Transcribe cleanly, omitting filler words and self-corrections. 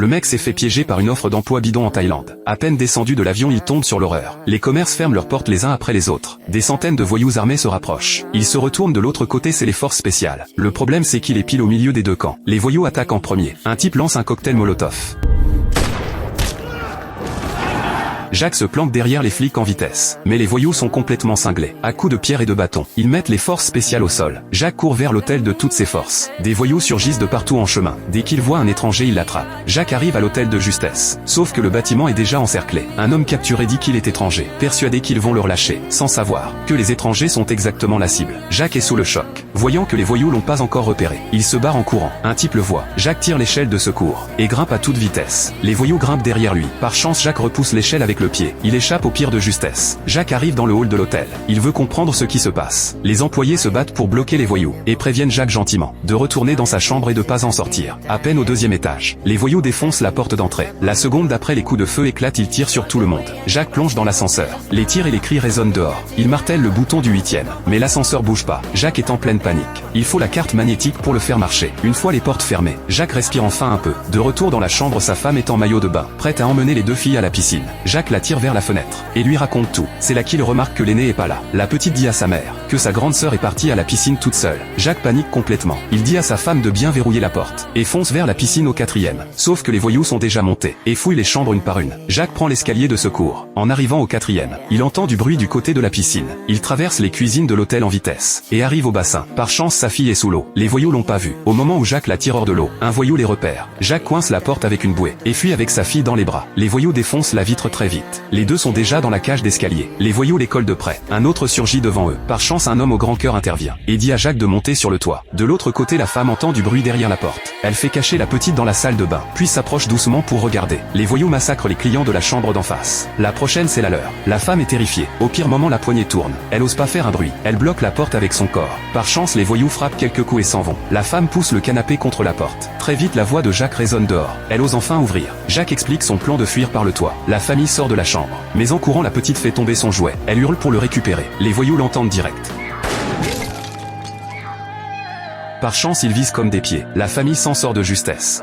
Le mec s'est fait piéger par une offre d'emploi bidon en Thaïlande. À peine descendu de l'avion, il tombe sur l'horreur. Les commerces ferment leurs portes les uns après les autres. Des centaines de voyous armés se rapprochent. Ils se retournent de l'autre côté, c'est les forces spéciales. Le problème c'est qu'il est pile au milieu des deux camps. Les voyous attaquent en premier. Un type lance un cocktail Molotov. Jacques se planque derrière les flics en vitesse. Mais les voyous sont complètement cinglés. À coups de pierre et de bâton, ils mettent les forces spéciales au sol. Jacques court vers l'hôtel de toutes ses forces. Des voyous surgissent de partout en chemin. Dès qu'il voit un étranger, il l'attrape. Jacques arrive à l'hôtel de justesse. Sauf que le bâtiment est déjà encerclé. Un homme capturé dit qu'il est étranger, persuadé qu'ils vont le relâcher, sans savoir que les étrangers sont exactement la cible. Jacques est sous le choc. Voyant que les voyous l'ont pas encore repéré, il se barre en courant. Un type le voit. Jacques tire l'échelle de secours et grimpe à toute vitesse. Les voyous grimpent derrière lui. Par chance, Jacques repousse l'échelle avec le pied. Il échappe au pire de justesse. Jacques arrive dans le hall de l'hôtel. Il veut comprendre ce qui se passe. Les employés se battent pour bloquer les voyous et préviennent Jacques gentiment de retourner dans sa chambre et de pas en sortir. À peine au deuxième étage, les voyous défoncent la porte d'entrée. La seconde d'après, les coups de feu éclatent, ils tirent sur tout le monde. Jacques plonge dans l'ascenseur. Les tirs et les cris résonnent dehors. Il martèle le bouton du 8e, mais l'ascenseur bouge pas. Jacques est en pleine panique. Il faut la carte magnétique pour le faire marcher. Une fois les portes fermées, Jacques respire enfin un peu. De retour dans la chambre, sa femme est en maillot de bain, prête à emmener les deux filles à la piscine. Jacques la tire vers la fenêtre et lui raconte tout. C'est là qu'il remarque que l'aîné est pas là. La petite dit à sa mère que sa grande sœur est partie à la piscine toute seule. Jacques panique complètement. Il dit à sa femme de bien verrouiller la porte et fonce vers la piscine au 4e. Sauf que les voyous sont déjà montés et fouillent les chambres une par une. Jacques prend l'escalier de secours. En arrivant au 4e, il entend du bruit du côté de la piscine. Il traverse les cuisines de l'hôtel en vitesse et arrive au bassin. Par chance, sa fille est sous l'eau. Les voyous l'ont pas vu. Au moment où Jacques la tire hors de l'eau, un voyou les repère. Jacques coince la porte avec une bouée et fuit avec sa fille dans les bras. Les voyous défoncent la vitre très vite. Les deux sont déjà dans la cage d'escalier. Les voyous les collent de près. Un autre surgit devant eux. Par chance, un homme au grand cœur intervient et dit à Jacques de monter sur le toit. De l'autre côté, la femme entend du bruit derrière la porte. Elle fait cacher la petite dans la salle de bain, puis s'approche doucement pour regarder. Les voyous massacrent les clients de la chambre d'en face. La prochaine, c'est la leur. La femme est terrifiée. Au pire moment, la poignée tourne. Elle ose pas faire un bruit. Elle bloque la porte avec son corps. Par chance, les voyous frappent quelques coups et s'en vont. La femme pousse le canapé contre la porte. Très vite, la voix de Jacques résonne dehors. Elle ose enfin ouvrir. Jacques explique son plan de fuir par le toit. La famille sort de la chambre. Mais en courant, la petite fait tomber son jouet. Elle hurle pour le récupérer. Les voyous l'entendent direct. Par chance, ils visent comme des pieds. La famille s'en sort de justesse.